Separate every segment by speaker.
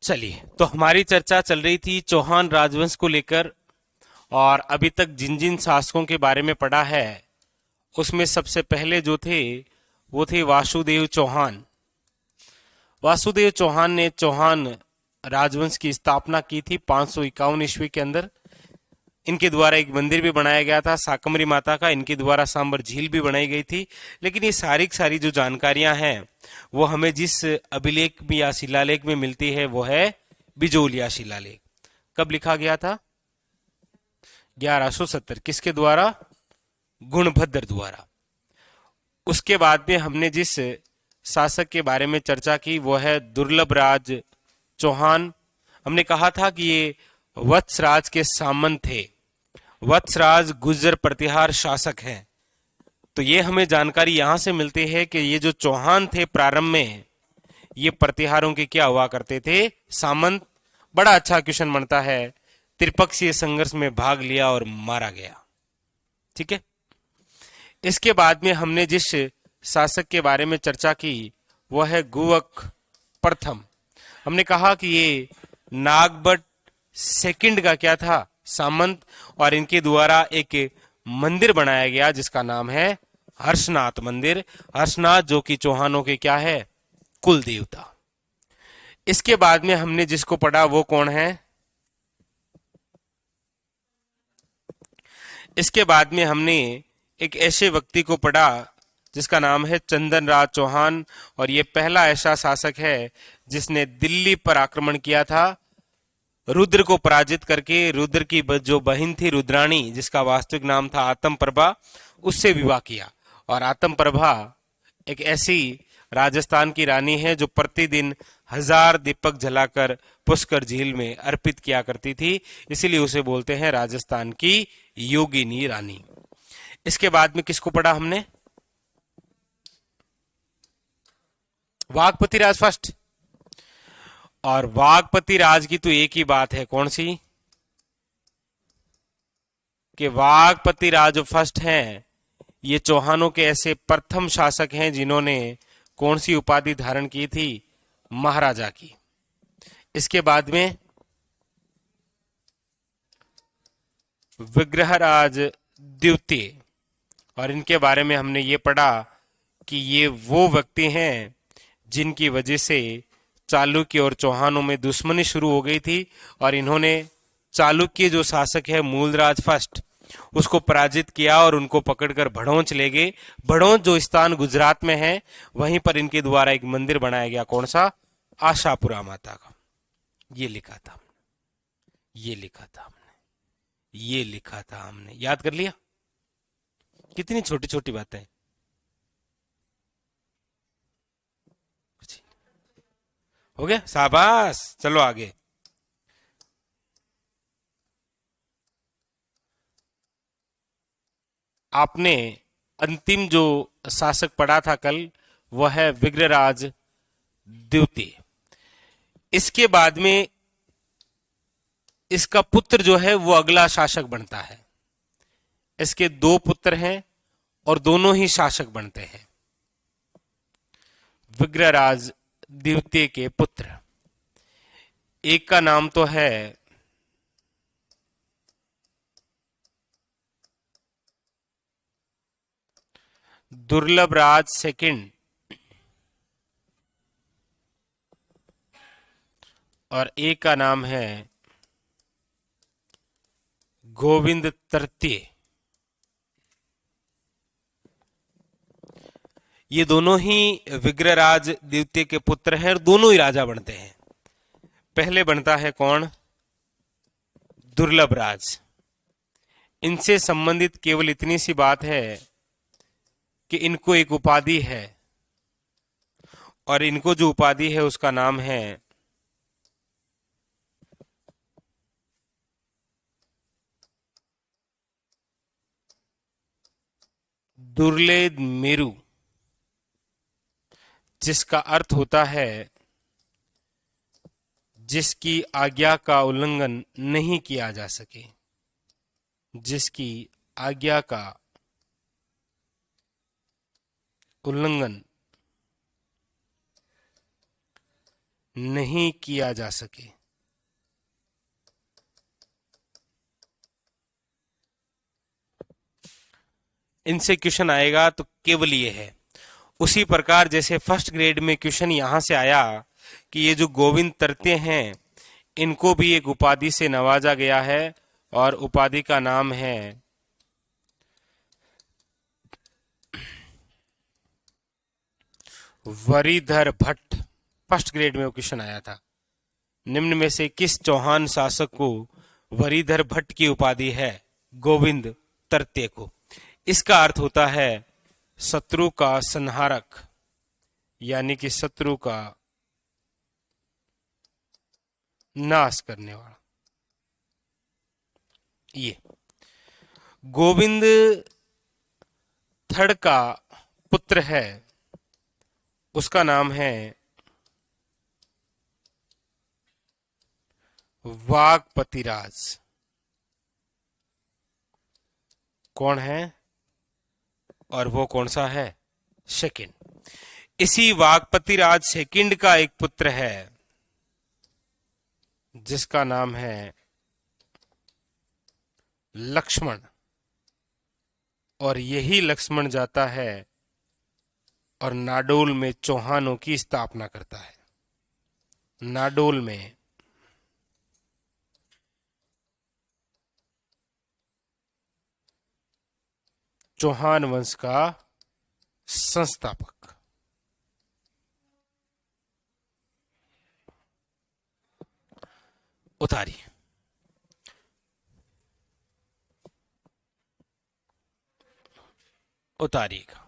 Speaker 1: चलिए, तो हमारी चर्चा चल रही थी चौहान राजवंश को लेकर। और अभी तक जिन जिन शासकों के बारे में पढ़ा है उसमें सबसे पहले जो थे वो थे वासुदेव चौहान। वासुदेव चौहान ने चौहान राजवंश की स्थापना की थी 551 ईस्वी के अंदर। इनके द्वारा एक मंदिर भी बनाया गया था साकमरी माता का। इनके द्वारा सांबर झील भी बनाई गई थी। लेकिन ये सारी की सारी जो जानकारियां हैं वो हमें जिस अभिलेख में या शिलालेख में मिलती है वो है बिजोलिया शिलालेख। कब लिखा गया था? 1170। किसके द्वारा? गुणभद्र द्वारा। उसके बाद में हमने जिस शासक के बारे में चर्चा की वो है दुर्लभ राज चौहान। हमने कहा था कि ये वत्सराज के सामंत थे। वत्सराज गुर्जर प्रतिहार शासक हैं। तो ये हमें जानकारी यहां से मिलती है कि ये जो चौहान थे प्रारंभ में ये प्रतिहारों के क्या हुआ करते थे? सामंत। बड़ा अच्छा क्वेश्चन बनता है। त्रिपक्षीय संघर्ष में भाग लिया और मारा गया। ठीक है। इसके बाद में हमने जिस शासक के बारे में चर्चा की वह है गुवक प्रथम। हमने कहा कि ये नागभट्ट सेकंड का क्या था? सामंत। और इनके द्वारा एक मंदिर बनाया गया जिसका नाम है हर्षनाथ मंदिर। हर्षनाथ जो कि चौहानों के क्या है? कुल देवता। इसके बाद में हमने जिसको पढ़ा वो कौन है? इसके बाद में हमने एक ऐसे व्यक्ति को पढ़ा जिसका नाम है चंदन राज चौहान। और ये पहला ऐसा शासक है जिसने दिल्ली पर आक्रमण किया था रुद्र को पराजित करके। रुद्र की जो बहन थी रुद्राणी जिसका वास्तविक नाम था आतम प्रभा उससे विवाह किया। और आतम प्रभा एक ऐसी राजस्थान की रानी है जो प्रतिदिन 1000 दीपक जलाकर पुष्कर झील में अर्पित किया करती थी। इसीलिए उसे बोलते हैं राजस्थान की योगिनी रानी। इसके बाद में किसको पढ़ा हमने? वाघपति राज फर्स्ट। और वाघपति राज की तो एक ही बात है, कौन सी? कि वाघपति राज जो फर्स्ट हैं ये चौहानों के ऐसे प्रथम शासक हैं जिन्होंने कौन सी उपाधि धारण की थी? महाराजा की। इसके बाद में विग्रहराज द्वितीय। और इनके बारे में हमने ये पढ़ा कि ये वो व्यक्ति हैं जिनकी वजह से चालुक्य और चौहानों में दुश्मनी शुरू हो गई थी। और इन्होंने चालुक्य जो शासक है मूलराज फर्स्ट उसको पराजित किया और उनको पकड़कर भड़ोंच ले गए। भड़ोंच जो स्थान गुजरात में है वहीं पर इनके द्वारा एक मंदिर बनाया गया। कौन सा? आशापुरा माता का। ये लिखा था हमने। ये लिखा था हमने। ये लिखा था हमने। याद कर लिया? कितनी छोटी छोटी बातें। हो गया? शाबाश। चलो आगे। आपने अंतिम जो शासक पढ़ा था कल वह है विग्रहराज द्वितीय। इसके बाद में इसका पुत्र जो है वो अगला शासक बनता है। इसके दो पुत्र हैं और दोनों ही शासक बनते हैं। विग्रहराज द्वितीय के पुत्र, एक का नाम तो है दुर्लभ राज सेकंड और एक का नाम है गोविंद तृतीय। ये दोनों ही विग्रहराज द्वितीय के पुत्र हैं और दोनों ही राजा बनते हैं। पहले बनता है कौन? दुर्लभ राज। इनसे संबंधित केवल इतनी सी बात है कि इनको एक उपाधि है और इनको जो उपाधि है उसका नाम है दुर्लेद मेरु, जिसका अर्थ होता है जिसकी आज्ञा का उल्लंघन नहीं किया जा सके। जिसकी आज्ञा का उल्लंघन नहीं किया जा सके। इनसे क्वेश्चन आएगा तो केवल ये है। उसी प्रकार जैसे फर्स्ट ग्रेड में क्वेश्चन यहां से आया कि ये जो गोविंद तरते हैं इनको भी एक उपाधि से नवाजा गया है और उपाधि का नाम है वरीधर भट्ट। फर्स्ट ग्रेड में वो क्वेश्चन आया था, निम्न में से किस चौहान शासक को वरीधर भट्ट की उपाधि है गोविंद तरते को। इसका अर्थ होता है शत्रु का संहारक, यानी कि शत्रु का नाश करने वाला। ये गोविंद थड़ का पुत्र है, उसका नाम है वागपतिराज। कौन है और वो कौन सा है? सेकंड। इसी वागपतिराज सेकंड का एक पुत्र है जिसका नाम है लक्ष्मण, और यही लक्ष्मण जाता है और नाडोल में चौहानों की स्थापना करता है। नाडोल में चौहान वंश का संस्थापक। उतारिए। उतारिएगा।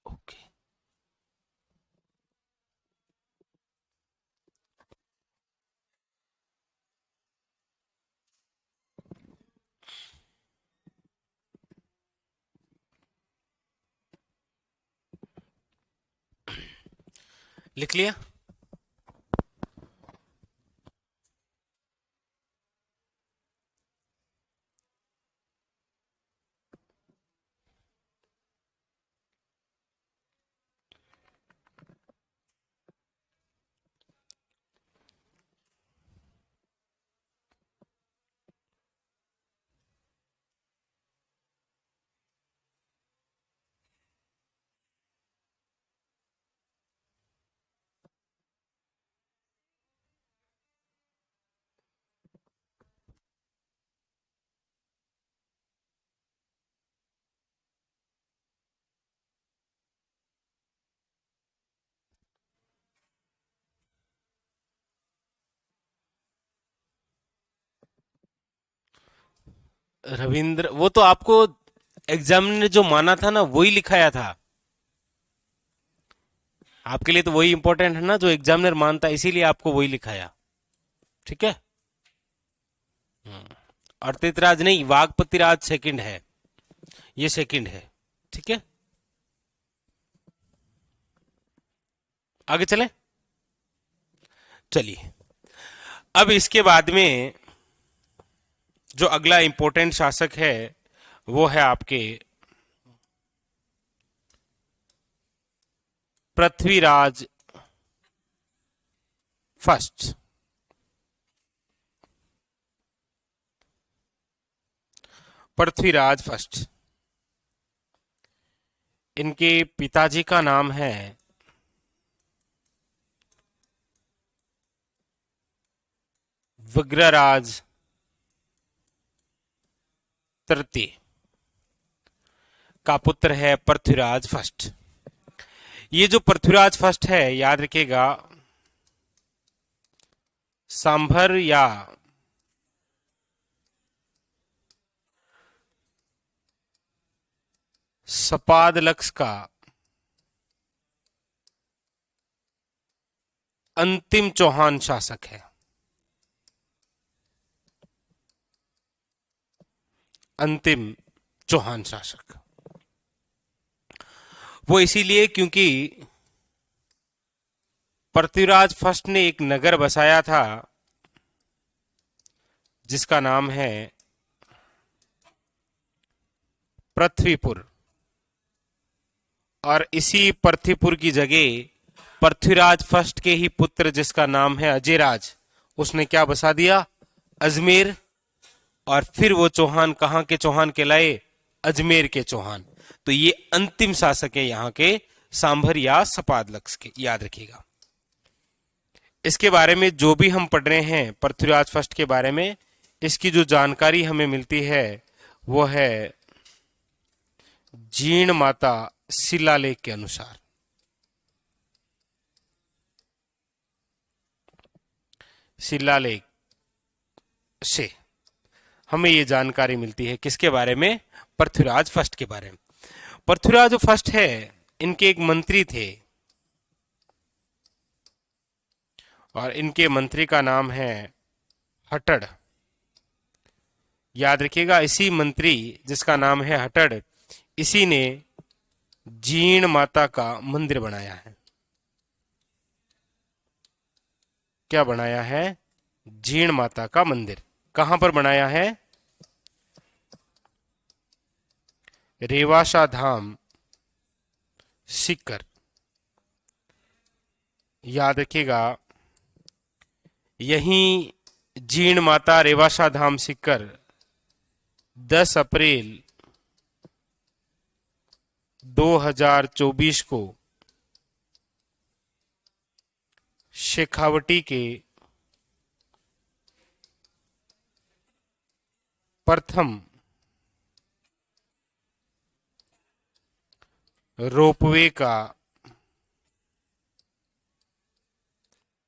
Speaker 1: ओके। लिख लिया। रविंद्र, वो तो आपको एग्जाम ने जो माना था ना वही लिखाया था। आपके लिए तो वही इंपॉर्टेंट है ना जो एग्जामिनर मानता है, इसीलिए आपको वही लिखाया। ठीक है। अर्थितराज नहीं, वागपतिराज सेकंड है, ये सेकंड है। ठीक है, आगे चले। चलिए, अब इसके बाद में जो अगला इंपॉर्टेंट शासक है वो है आपके पृथ्वीराज फर्स्ट। पृथ्वीराज फर्स्ट, इनके पिताजी का नाम है विग्रहराज तृतीय का पुत्र है पृथ्वीराज फर्स्ट। ये जो पृथ्वीराज फर्स्ट है, याद रखिएगा, सांभर या सपादलक्स का अंतिम चौहान शासक है। अंतिम चौहान शासक वो इसीलिए क्योंकि पृथ्वीराज फर्स्ट ने एक नगर बसाया था जिसका नाम है पृथ्वीपुर, और इसी पृथ्वीपुर की जगह पृथ्वीराज फर्स्ट के ही पुत्र जिसका नाम है अजयराज, उसने क्या बसा दिया? अजमेर। और फिर वो चौहान कहां के चौहान कहलाए? अजमेर के चौहान। तो ये अंतिम शासक है यहां के सांभर या सपादलक्स के, याद रखिएगा। इसके बारे में जो भी हम पढ़ रहे हैं पृथ्वीराज फर्स्ट के बारे में, इसकी जो जानकारी हमें मिलती है वो है जीर्ण माता शिलालेख के अनुसार। शिलालेख से हमें ये जानकारी मिलती है किसके बारे में? पृथ्वीराज फर्स्ट के बारे में। पृथ्वीराज जो फर्स्ट है, इनके एक मंत्री थे और इनके मंत्री का नाम है हटड़। याद रखिएगा, इसी मंत्री जिसका नाम है हटड़, इसी ने जीर्ण माता का मंदिर बनाया है। क्या बनाया है? जीर्ण माता का मंदिर। कहां पर बनाया है? रेवाशा धाम सीकर। याद रखिएगा, यहीं जीर्ण माता रेवाशा धाम सीकर 10 अप्रैल 2024 को शेखावटी के प्रथम रोपवे का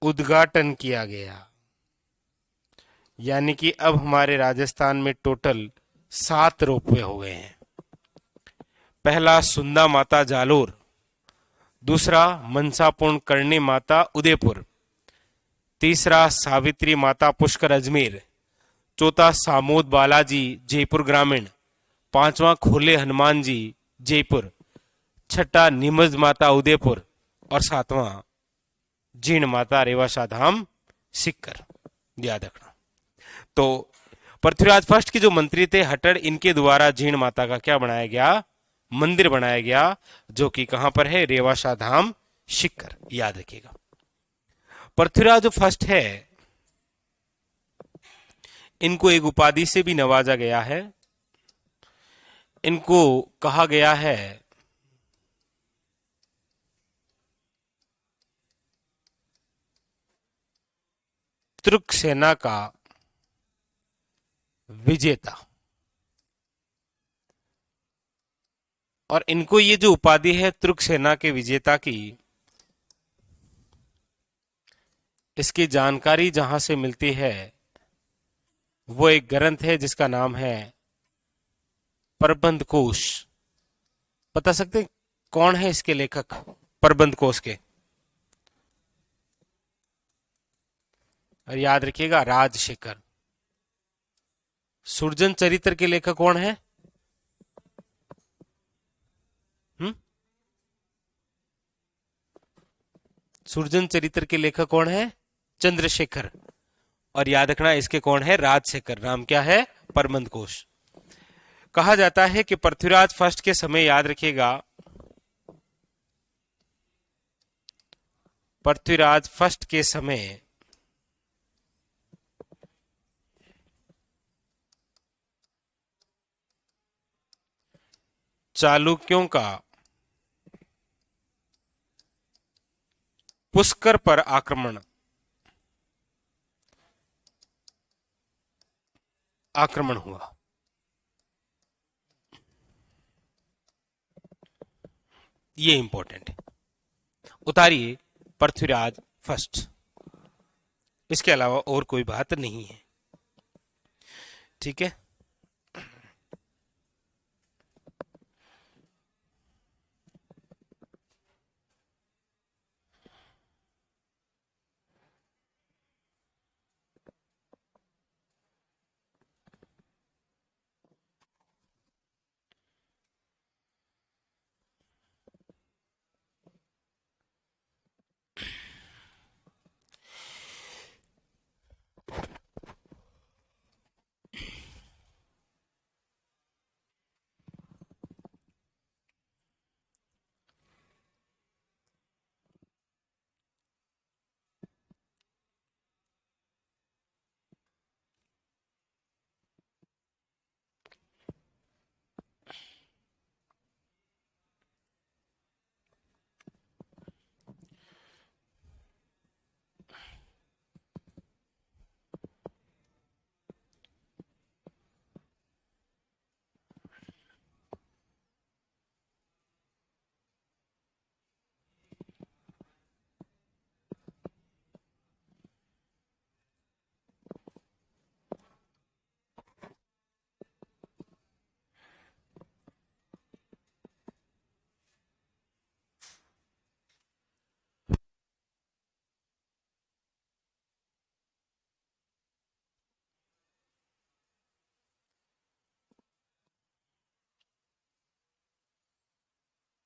Speaker 1: उद्घाटन किया गया। यानी कि अब हमारे राजस्थान में टोटल 7 रोपवे हो गए हैं। पहला सुंदा माता जालोर, दूसरा मनसापूर्ण करणी माता उदयपुर, तीसरा सावित्री माता पुष्कर अजमेर, चौथा सामोद बालाजी जयपुर ग्रामीण, पांचवा खोले हनुमान जी जयपुर, छठा नीमच माता उदयपुर और सातवां जीर्ण माता रेवाशा धाम सीकर। याद रखना। तो पृथ्वीराज फर्स्ट के जो मंत्री थे हटड़, इनके द्वारा जीर्ण माता का क्या बनाया गया? मंदिर बनाया गया, जो कि कहां पर है? रेवाशा धाम सीकर। याद रखिएगा। पृथ्वीराज जो फर्स्ट है, इनको एक उपाधि से भी नवाजा गया है। इनको कहा गया है तुर्क सेना का विजेता। और इनको ये जो उपाधि है तुर्क सेना के विजेता की, इसकी जानकारी जहां से मिलती है वो एक ग्रंथ है जिसका नाम है प्रबंध कोश, बता सकते हैं कौन है इसके लेखक प्रबंध कोश के? और याद रखिएगा राजशेखर। सुरजन चरित्र के लेखक कौन है? हम्म? सुरजन चरित्र के लेखक कौन है? चंद्रशेखर। और याद रखना इसके कौन है? राजशेखर। नाम क्या है? प्रबंध कोश। कहा जाता है कि पृथ्वीराज फर्स्ट के समय, याद रखिएगा, पृथ्वीराज फर्स्ट के समय चालुक्यों का पुष्कर पर आक्रमण हुआ। ये इंपॉर्टेंट है। उतारिए पृथ्वीराज फर्स्ट, इसके अलावा और कोई बात नहीं है। ठीक है।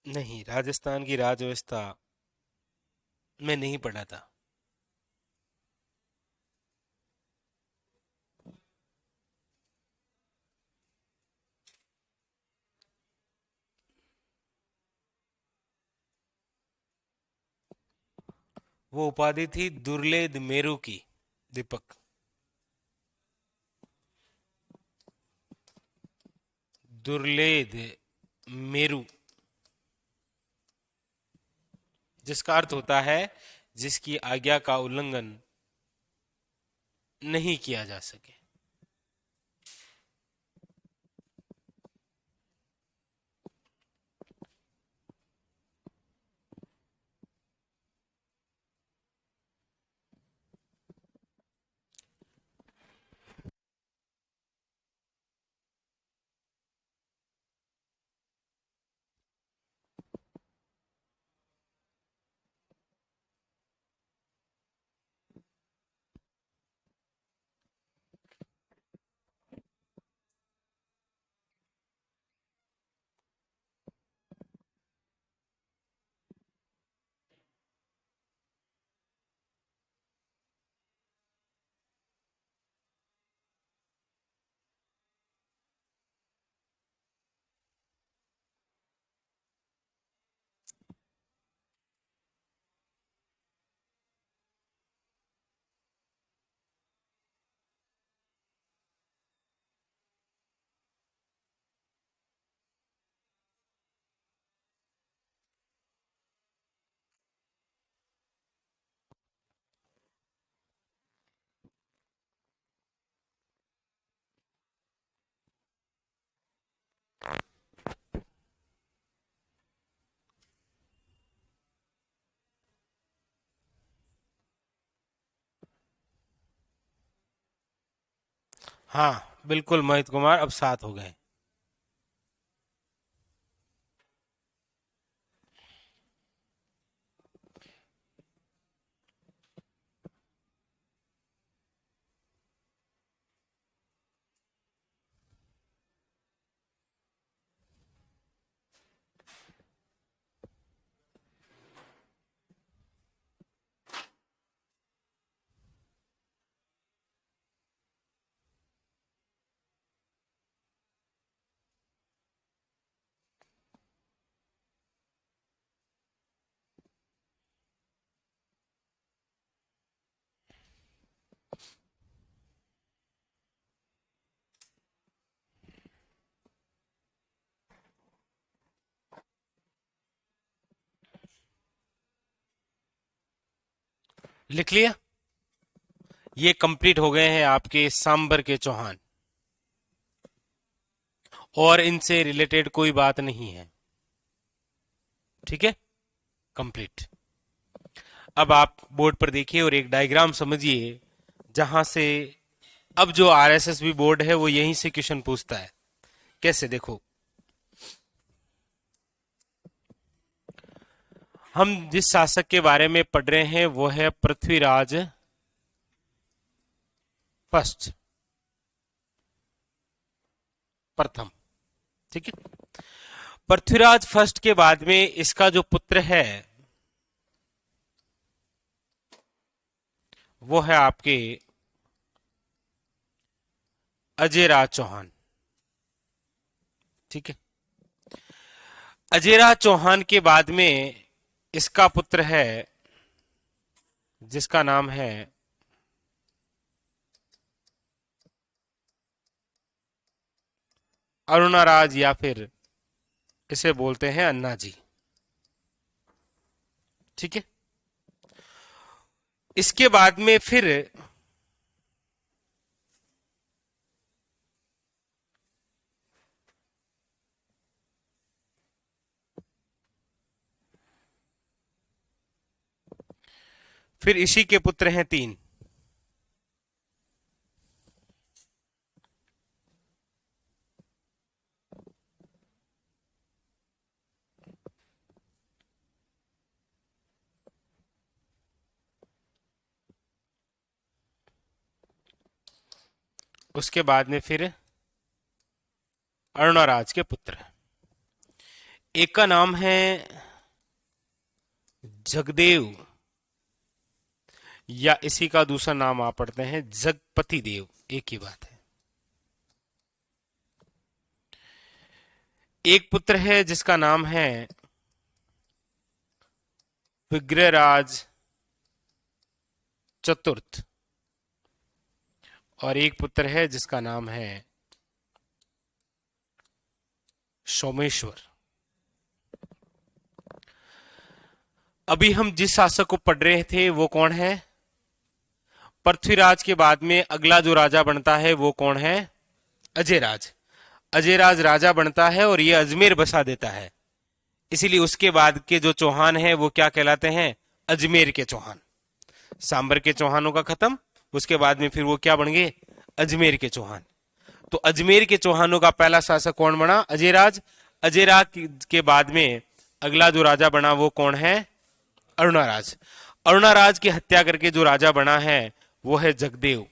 Speaker 1: नहीं, राजस्थान की राज व्यवस्था मैं नहीं पढ़ा था। वो उपाधि थी दुर्लेद मेरू की, दीपक। दुर्लेद मेरू, जिसका अर्थ होता है जिसकी आज्ञा का उल्लंघन नहीं किया जा सके। हाँ बिल्कुल मोहित कुमार, अब 7 हो गए। लिख लिया। ये कंप्लीट हो गए हैं आपके सांबर के चौहान, और इनसे रिलेटेड कोई बात नहीं है। ठीक है, कंप्लीट। अब आप बोर्ड पर देखिए और एक डायग्राम समझिए, जहां से अब जो आरएसएस भी बोर्ड है वो यहीं से क्वेश्चन पूछता है। कैसे, देखो, हम जिस शासक के बारे में पढ़ रहे हैं वो है पृथ्वीराज फर्स्ट, प्रथम। ठीक है, पृथ्वीराज फर्स्ट के बाद में इसका जो पुत्र है वो है आपके अजयराज चौहान। ठीक है, अजयराज चौहान के बाद में इसका पुत्र है जिसका नाम है अरुणाराज, या फिर इसे बोलते हैं अन्ना जी। ठीक है, इसके बाद में फिर इसी के पुत्र हैं तीन। उसके बाद में फिर अरुणाराज के पुत्र, एक का नाम है जगदेव, या इसी का दूसरा नाम आप पढ़ते हैं जगपति देव, एक ही बात है। एक पुत्र है जिसका नाम है विग्रहराज चतुर्थ, और एक पुत्र है जिसका नाम है सोमेश्वर। अभी हम जिस शासक को पढ़ रहे थे वो कौन है? पृथ्वीराज के बाद में अगला जो राजा बनता है वो कौन है? अजयराज। अजयराज राजा बनता है और ये अजमेर बसा देता है, इसीलिए उसके बाद के जो चौहान है वो क्या कहलाते हैं? अजमेर के चौहान। सांबर के चौहानों का खत्म, उसके बाद में फिर वो क्या बन गए? अजमेर के चौहान। तो अजमेर के चौहानों का पहला शासक कौन बना? अजयराज। अजयराज के बाद में अगला जो राजा बना वो कौन है? अरुणाराज। अरुणाराज की हत्या करके जो राजा बना है वो है जगदेव,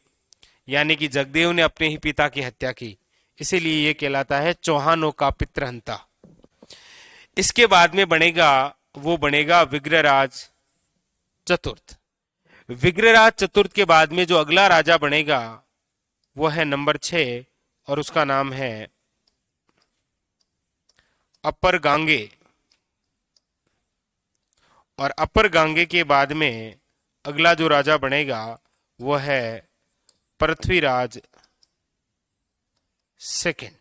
Speaker 1: यानी कि जगदेव ने अपने ही पिता की हत्या की, इसीलिए ये कहलाता है चौहानों का पितृहंता। इसके बाद में वो बनेगा विग्रहराज चतुर्थ। विग्रहराज चतुर्थ के बाद में जो अगला राजा बनेगा वो है नंबर 6, और उसका नाम है अपर गांगे। और अपर गांगे के बाद में अगला जो राजा बनेगा वो है पृथ्वीराज सेकंड।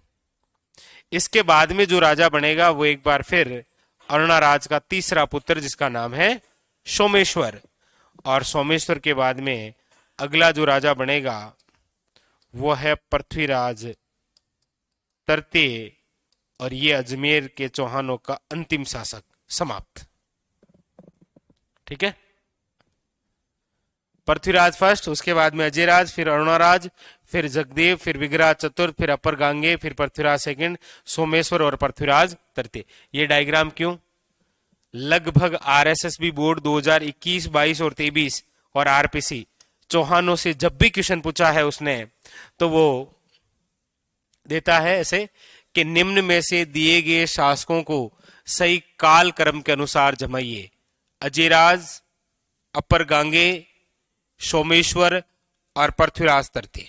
Speaker 1: इसके बाद में जो राजा बनेगा वो एक बार फिर अरुणाराज का तीसरा पुत्र जिसका नाम है सोमेश्वर। और सोमेश्वर के बाद में अगला जो राजा बनेगा वो है पृथ्वीराज तृतीय, और ये अजमेर के चौहानों का अंतिम शासक। समाप्त। ठीक है, पृथ्वीराज फर्स्ट, उसके बाद में अजयराज, फिर अरुणाराज, फिर जगदेव, फिर विग्रहराज चतुर्थ, फिर अपर गांगे, फिर पृथ्वीराज सेकंड, सोमेश्वर और पृथ्वीराज तृतीय। ये डायग्राम क्यों? लगभग आरएसएसबी बोर्ड 2021, 22 और 23 और आरपीसी चौहानों से जब भी क्वेश्चन पूछा है उसने, तो वो देता है ऐसे कि निम्न में से दिए गए शासकों को सही काल क्रम के अनुसार जमाइए। अजयराज, अपर गांगे, सोमेश्वर और पृथ्वीराज तृतीय,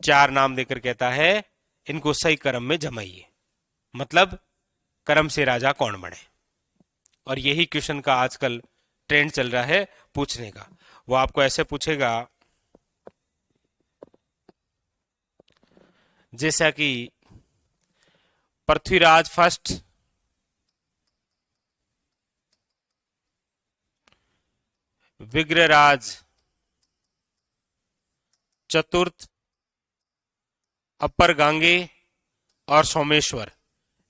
Speaker 1: 4 नाम देकर कहता है इनको सही क्रम में जमाइए, मतलब क्रम से राजा कौन बने। और यही क्वेश्चन का आजकल ट्रेंड चल रहा है पूछने का। वो आपको ऐसे पूछेगा जैसा कि पृथ्वीराज फर्स्ट विग्रहराज चतुर्थ, अपर गांगे और सोमेश्वर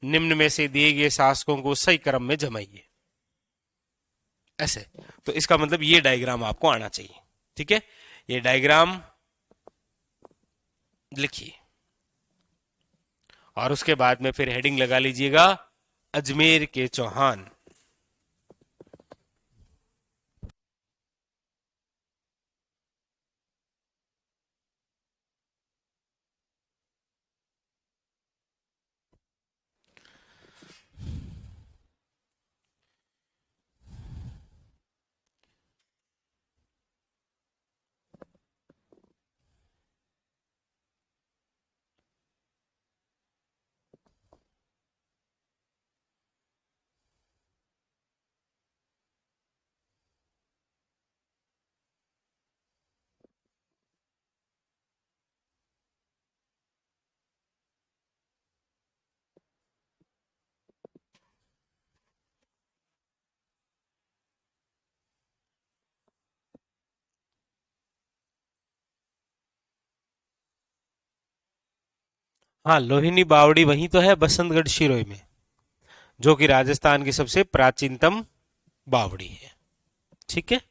Speaker 1: निम्न में से दिए गए शासकों को सही क्रम में जमाइए। ऐसे तो इसका मतलब ये डायग्राम आपको आना चाहिए। ठीक है, ये डायग्राम लिखिए और उसके बाद में फिर हेडिंग लगा लीजिएगा अजमेर के चौहान। हाँ, लोहिनी बावड़ी वही तो है बसंतगढ़ शिरोई में, जो कि राजस्थान की सबसे प्राचीनतम बावड़ी है। ठीक है,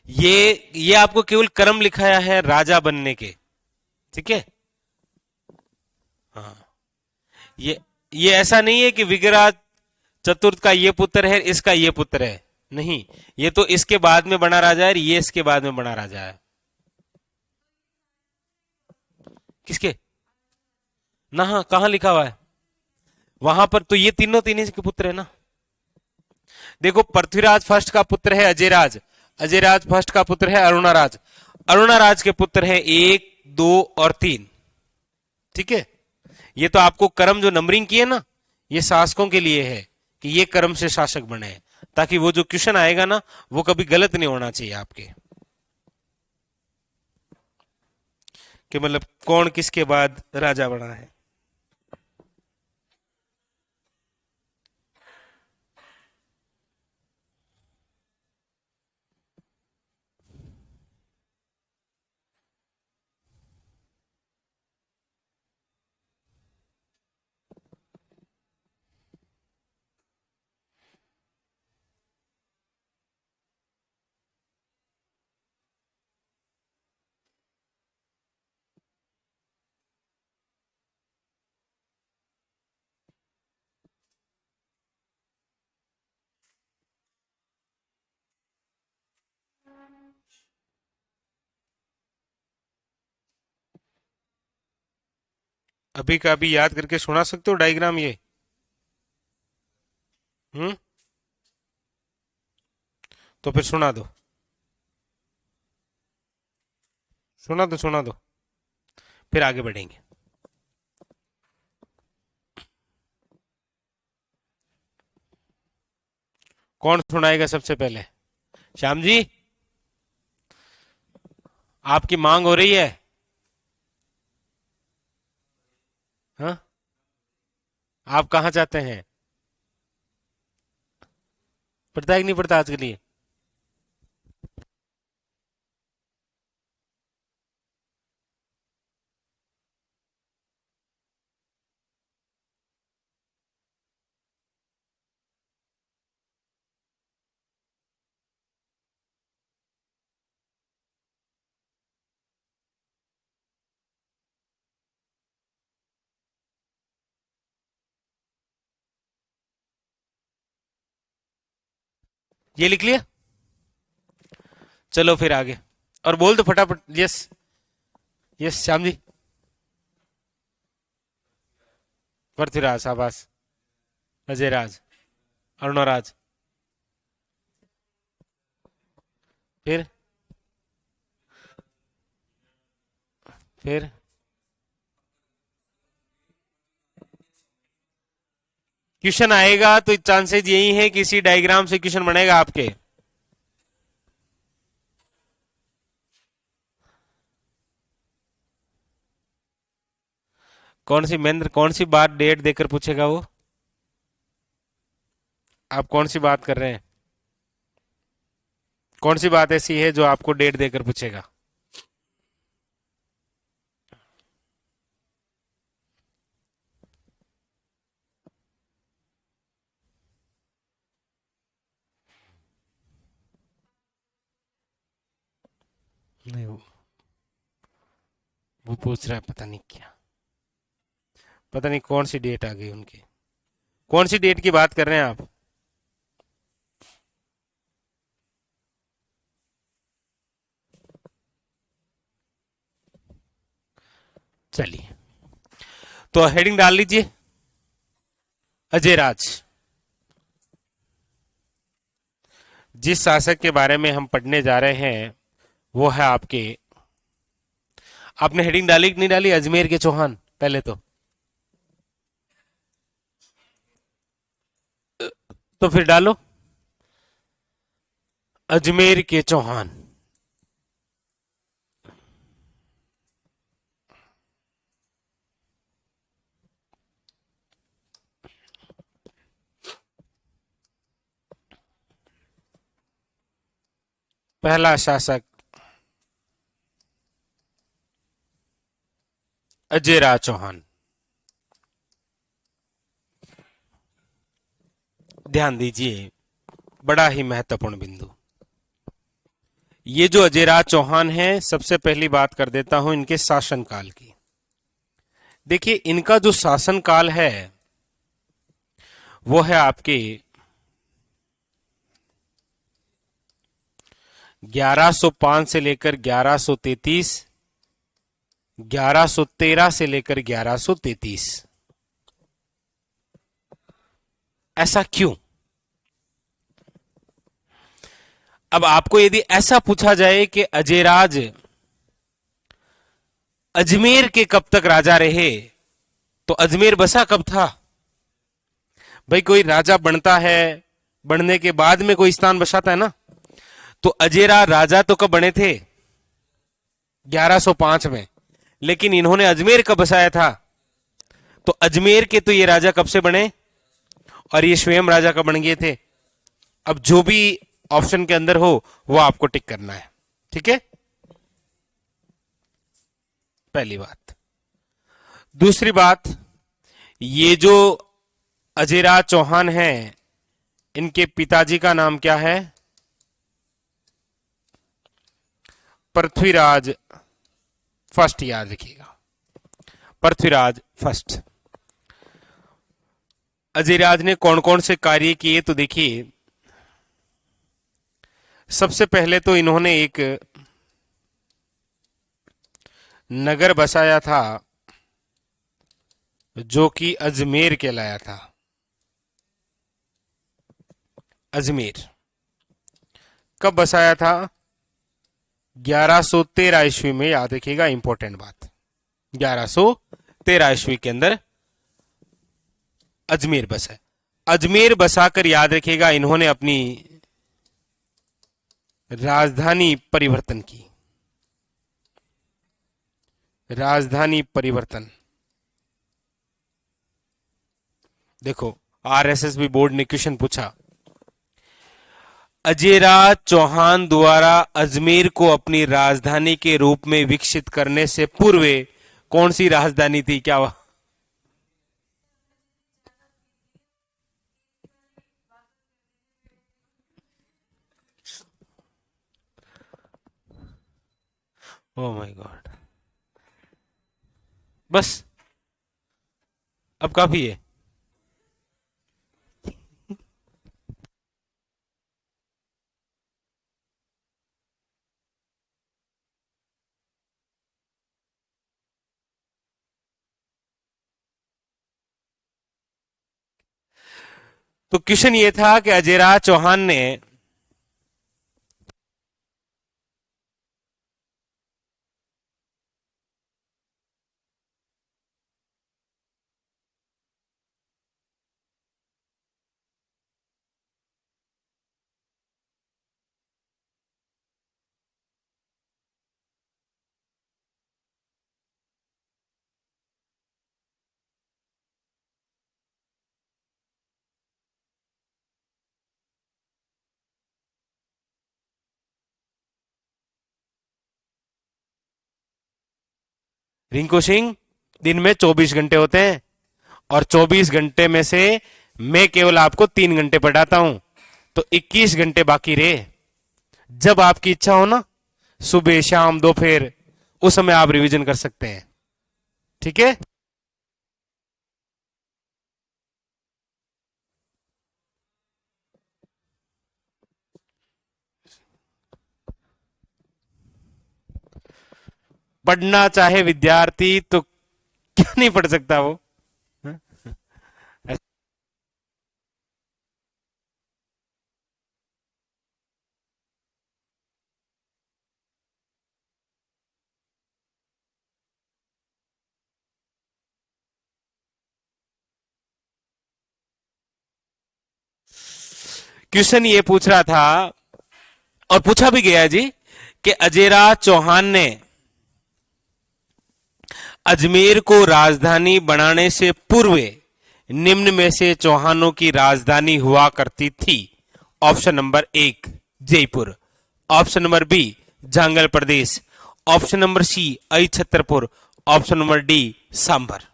Speaker 1: ये आपको केवल क्रम लिखाया है राजा बनने के। ठीक है, हाँ, ये ऐसा नहीं है कि विग्रह चतुर्थ का ये पुत्र है, इसका ये पुत्र है, नहीं, ये तो इसके बाद में बना राजा है, ये इसके बाद में बना राजा है। किसके? ना, हाँ, कहां लिखा हुआ है? वहां पर तो ये तीनों तीन ही के पुत्र है ना। देखो, पृथ्वीराज फर्स्ट का पुत्र है अजयराज, अजयराज फर्स्ट का पुत्र है अरुणाराज, अरुणाराज के पुत्र है एक, दो और तीन। ठीक है, ये तो आपको क्रम जो नंबरिंग की है ना, ये शासकों के लिए है कि ये क्रम से शासक बने हैं, ताकि वो जो क्वेश्चन आएगा ना वो कभी गलत नहीं होना चाहिए आपके, कि मतलब कौन किसके बाद राजा बना है। अभी का अभी याद करके सुना सकते हो डायग्राम ये? हम्म, तो फिर सुना दो, सुना दो, सुना दो, फिर आगे बढ़ेंगे। कौन सुनाएगा सबसे पहले? श्याम जी, आपकी मांग हो रही है? हाँ, आप कहाँ चाहते हैं? पढ़ता है कि नहीं पढ़ता आज के लिए? ये लिख लिया। चलो फिर आगे, और बोल दो फटाफट। Yes yes Shyam ji. पृथ्वीराज, शाबाश। अजय राज, अरुणराज, फिर फिर क्वेश्चन आएगा तो चांसेस यही है कि इसी डायग्राम से क्वेश्चन बनेगा आपके। कौन सी महेंद्र, कौन सी बात डेट देकर पूछेगा वो? आप कौन सी बात कर रहे हैं? कौन सी बात ऐसी है जो आपको डेट देकर पूछेगा? नहीं, वो पूछ रहा है पता नहीं क्या, पता नहीं कौन सी डेट आ गई उनकी। कौन सी डेट की बात कर रहे हैं आप? चलिए, तो हेडिंग डाल लीजिए, अजय राज। जिस शासक के बारे में हम पढ़ने जा रहे हैं वो है आपके, आपने हेडिंग डाली कि नहीं डाली? अजमेर के चौहान पहले तो फिर डालो अजमेर के चौहान। पहला शासक अजयराज चौहान। ध्यान दीजिए, बड़ा ही महत्वपूर्ण बिंदु। ये जो अजयराज चौहान है, सबसे पहली बात कर देता हूं इनके शासनकाल की। देखिए, इनका जो शासनकाल है वो है आपके 1105 से लेकर 1133, 1113 से लेकर 1133। ऐसा क्यों? अब आपको यदि ऐसा पूछा जाए कि अजयराज अजमेर के कब तक राजा रहे, तो अजमेर बसा कब था? भाई कोई राजा बनता है, बनने के बाद में कोई स्थान बसाता है ना। तो अजयराज राजा तो कब बने थे? 1105 में। लेकिन इन्होंने अजमेर कब बसाया था? तो अजमेर के तो ये राजा कब से बने, और ये स्वयं राजा कब बन गए थे? अब जो भी ऑप्शन के अंदर हो वो आपको टिक करना है, ठीक है? पहली बात। दूसरी बात, ये जो अजयराज चौहान हैं, इनके पिताजी का नाम क्या है? पृथ्वीराज फर्स्ट, याद रखिएगा, पृथ्वीराज फर्स्ट। अजयराज ने कौन कौन से कार्य किए? तो देखिए, सबसे पहले तो इन्होंने एक नगर बसाया था जो कि अजमेर कहलाया था। अजमेर कब बसाया था? 1113 ईस्वी में, याद रखिएगा, इंपॉर्टेंट बात। 1113 ईस्वी के अंदर अजमेर बसा। अजमेर बसाकर, याद रखिएगा, इन्होंने अपनी राजधानी परिवर्तन की। राजधानी परिवर्तन, देखो आरएसएस बोर्ड ने क्वेश्चन पूछा, अजयराज चौहान द्वारा अजमेर को अपनी राजधानी के रूप में विकसित करने से पूर्व कौन सी राजधानी थी? क्या हुआ? ओ माय गॉड, बस अब काफी है। तो क्वेश्चन ये था कि अजयराज चौहान ने रिंकू सिंह, दिन में 24 घंटे होते हैं और 24 घंटे में से मैं केवल आपको 3 घंटे पढ़ाता हूं, तो 21 घंटे बाकी रहे। जब आपकी इच्छा हो ना, सुबह शाम दोपहर, उस समय आप रिवीजन कर सकते हैं। ठीक है। पढ़ना चाहे विद्यार्थी तो क्यों नहीं पढ़ सकता वो। क्वेश्चन ये पूछ रहा था और पूछा भी गया जी कि अजयराज चौहान ने अजमेर को राजधानी बनाने से पूर्व निम्न में से चौहानों की राजधानी हुआ करती थी। Option number 1 Jaipur, option number B Jangal Pradesh, option number C Ahichhatrapur, option number D Sambhar.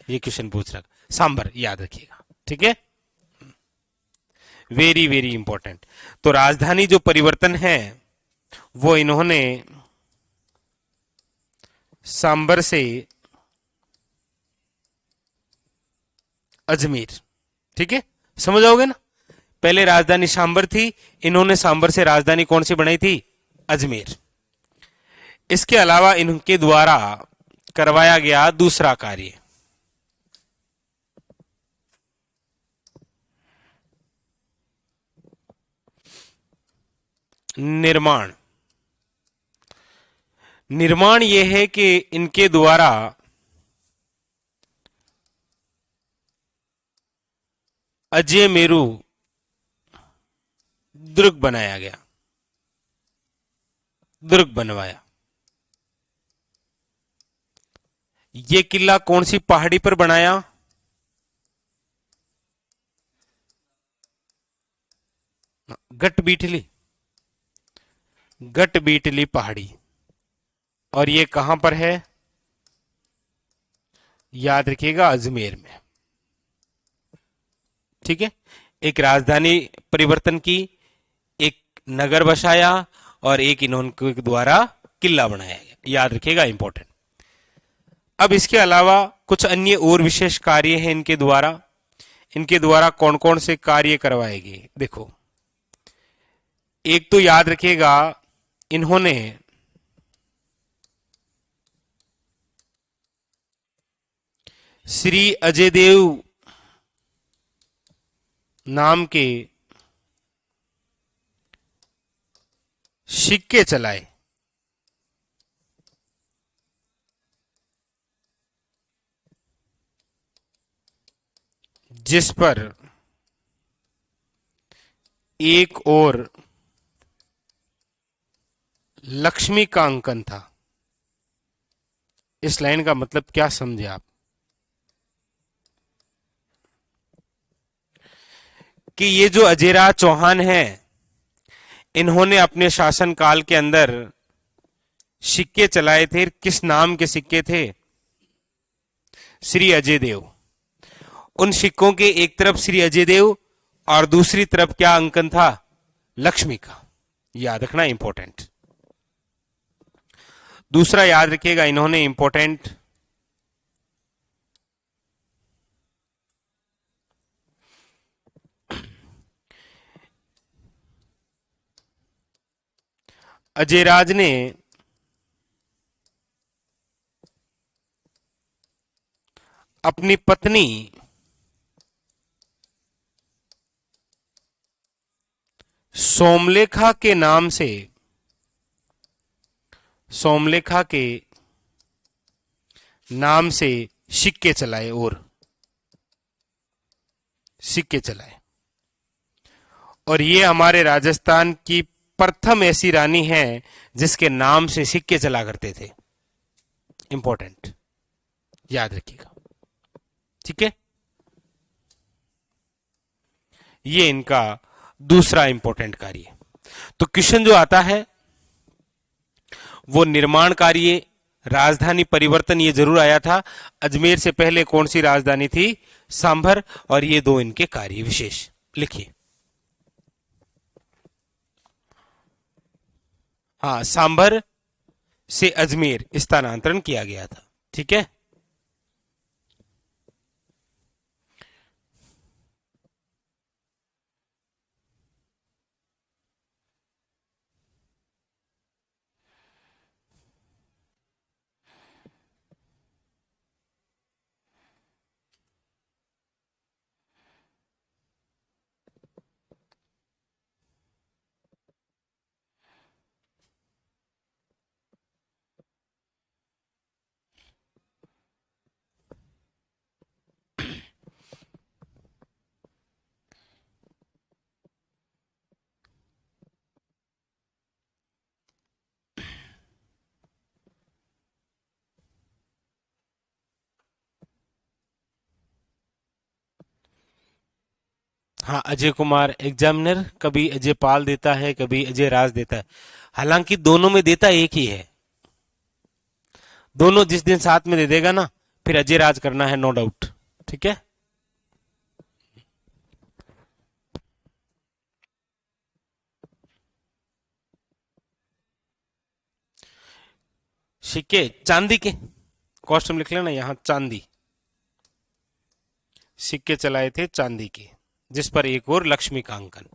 Speaker 1: ये क्वेश्चन पूछ रहा, सांबर याद रखिएगा। ठीक है, वेरी वेरी इंपॉर्टेंट। तो राजधानी जो परिवर्तन है वो इन्होंने सांबर से अजमेर। ठीक है, समझ आओगे ना। पहले राजधानी सांबर थी, इन्होंने सांबर से राजधानी कौन सी बनाई थी? अजमेर। इसके अलावा इनके द्वारा करवाया गया दूसरा कार्य निर्माण। निर्माण यह है कि इनके द्वारा अजय मेरू दुर्ग बनाया गया, दुर्ग बनवाया। यह किला कौन सी पहाड़ी पर बनाया? गटबीटली, गटबीटली पहाड़ी। और ये कहां पर है? याद रखिएगा, अजमेर में। ठीक है, एक राजधानी परिवर्तन की, एक नगर बसाया और एक इन्होंने द्वारा किला बनाया गया। याद रखिएगा, इंपॉर्टेंट। अब इसके अलावा कुछ अन्य और विशेष कार्य हैं इनके द्वारा। इनके द्वारा कौन कौन से कार्य करवाए गए देखो। एक तो याद रखिएगा, इन्होंने श्री अजय देव नाम के सिक्के चलाए, जिस पर एक और लक्ष्मी का अंकन था। इस लाइन का मतलब क्या समझे आप? कि ये जो अजयराज चौहान हैं, इन्होंने अपने शासनकाल के अंदर सिक्के चलाए थे। किस नाम के सिक्के थे? श्री अजय देव। उन सिक्कों के एक तरफ श्री अजय देव और दूसरी तरफ क्या अंकन था? लक्ष्मी का। याद रखना, इंपॉर्टेंट। दूसरा याद रखिएगा, इन्होंने इंपॉर्टेंट अजयराज ने अपनी पत्नी सोमलेखा के नाम से, सोमलेखा के नाम से सिक्के चलाए, और सिक्के चलाए। और ये हमारे राजस्थान की प्रथम ऐसी रानी है जिसके नाम से सिक्के चला करते थे। इंपॉर्टेंट, याद रखिएगा, ठीक है। ये इनका दूसरा इंपॉर्टेंट कार्य। तो क्वेश्चन जो आता है वो निर्माण कार्य, राजधानी परिवर्तन, ये जरूर आया था। अजमेर से पहले कौन सी राजधानी थी? सांभर। और ये दो इनके कार्य विशेष लिखिए। हाँ, सांभर से अजमेर स्थानांतरण किया गया था, ठीक है। हाँ, अजय कुमार एग्जामिनर, कभी अजय पाल देता है, कभी अजय राज देता है। हालांकि दोनों में देता एक ही है। दोनों जिस दिन साथ में दे देगा ना, फिर अजय राज करना है, नो डाउट, ठीक है। सिक्के चांदी के, कॉस्ट्यूम लिख लेना यहां, चांदी। सिक्के चलाए थे चांदी के, जिस पर एक और लक्ष्मी का अंकन।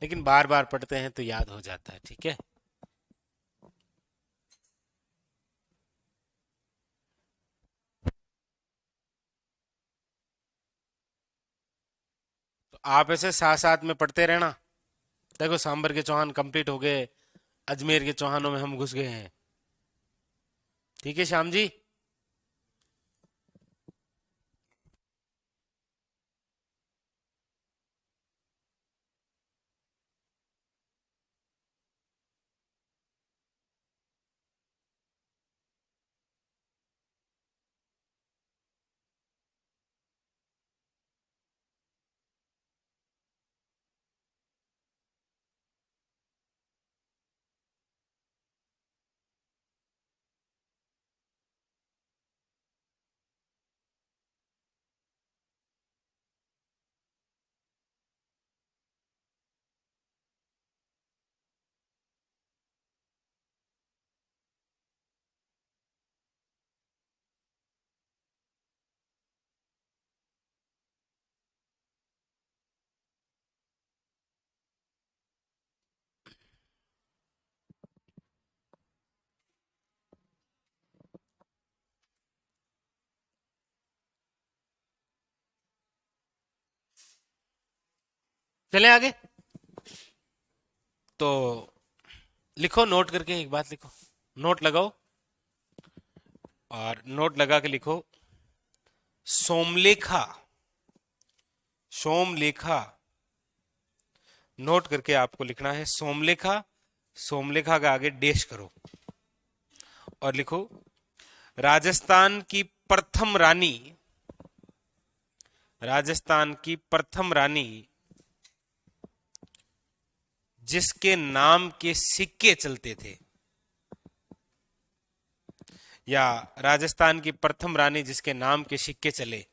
Speaker 1: लेकिन बार बार पढ़ते हैं तो याद हो जाता है, ठीक है। तो आप ऐसे साथ साथ में पढ़ते रहना। देखो, सांबर के चौहान कंप्लीट हो गए, अजमेर के चौहानों में हम घुस गए हैं, ठीक है श्याम जी। चलें आगे। तो लिखो, नोट करके एक बात लिखो, नोट लगाओ और नोट लगा के लिखो, सोमलेखा। सोमलेखा, नोट करके आपको लिखना है सोमलेखा। सोमलेखा का आगे डैश करो और लिखो, राजस्थान की प्रथम रानी, राजस्थान की प्रथम रानी जिसके नाम के सिक्के चलते थे, या राजस्थान की प्रथम रानी जिसके नाम के सिक्के चले।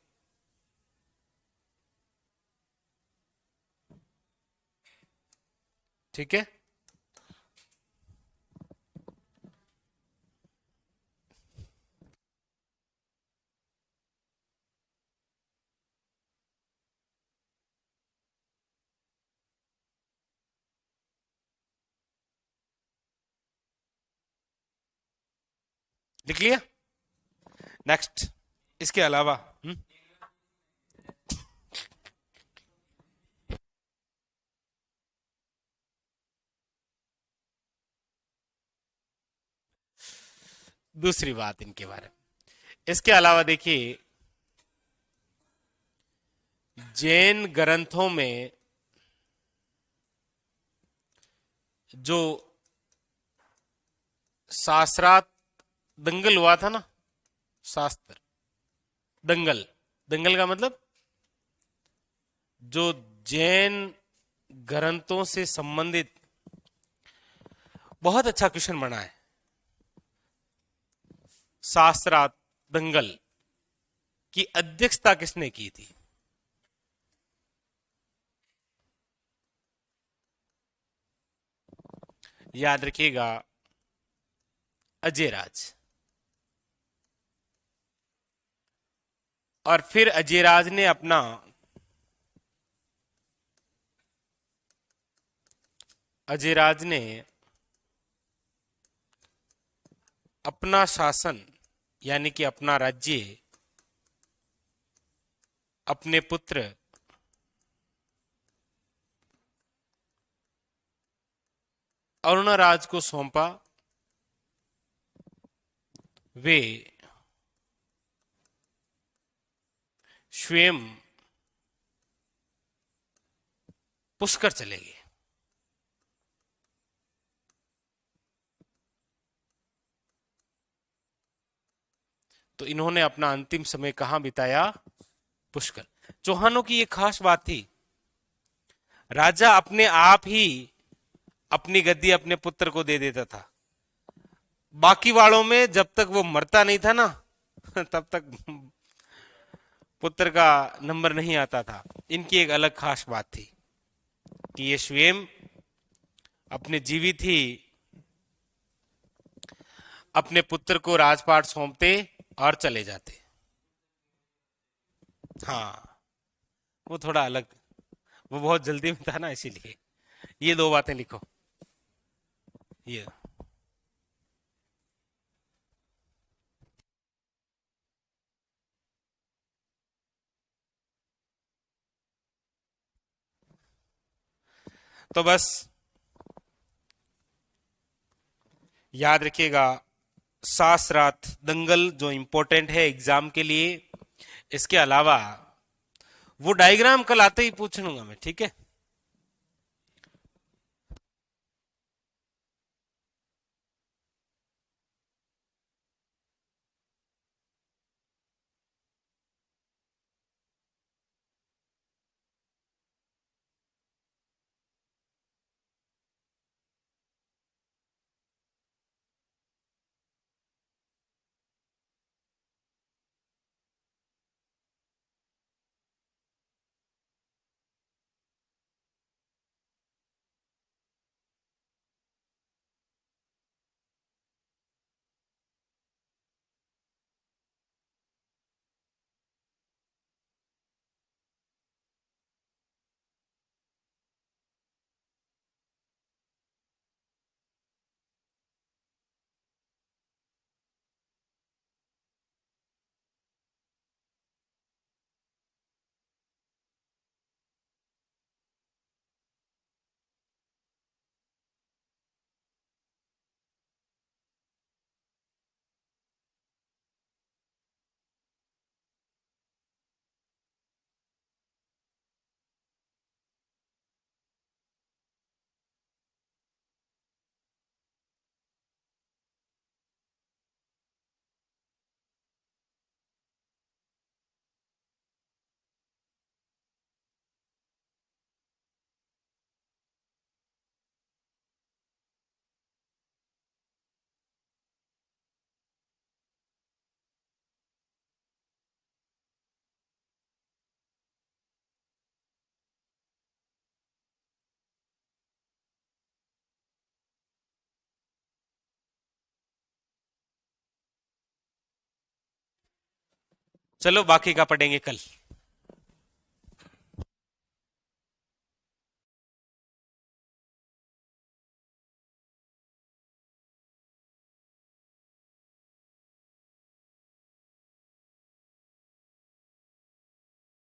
Speaker 1: ठीक है, लिख लिया। नेक्स्ट, इसके अलावा दूसरी बात इनके बारे में, इसके अलावा देखिए, जैन ग्रंथों में जो शास्त्रार्थ दंगल हुआ था ना, शास्त्र दंगल, दंगल का मतलब जो जैन ग्रंथों से संबंधित बहुत अच्छा क्वेश्चन बना है, शास्त्रार्थ दंगल की अध्यक्षता किसने की थी? याद रखिएगा, अजयराज। और फिर अजयराज ने अपना, अजयराज ने अपना शासन यानी कि अपना राज्य अपने पुत्र अरुणराज को सौंपा। वे स्वयं पुष्कर चले गए। तो इन्होंने अपना अंतिम समय कहां बिताया? पुष्कर। चौहानों की एक खास बात थी, राजा अपने आप ही अपनी गद्दी अपने पुत्र को दे देता था। बाकी वालों में जब तक वो मरता नहीं था ना तब तक पुत्र का नंबर नहीं आता था। इनकी एक अलग खास बात थी कि ये स्वयं अपने जीवित ही अपने पुत्र को राजपाट सौंपते और चले जाते। हाँ, वो थोड़ा अलग, वो बहुत जल्दी में था ना, इसीलिए। ये दो बातें लिखो, ये। तो बस याद रखिएगा, शास्त्रार्थ दंगल जो इंपॉर्टेंट है एग्जाम के लिए। इसके अलावा वो डायग्राम कल आते ही पूछ लूंगा मैं, ठीक है। चलो बाकी का पढ़ेंगे कल।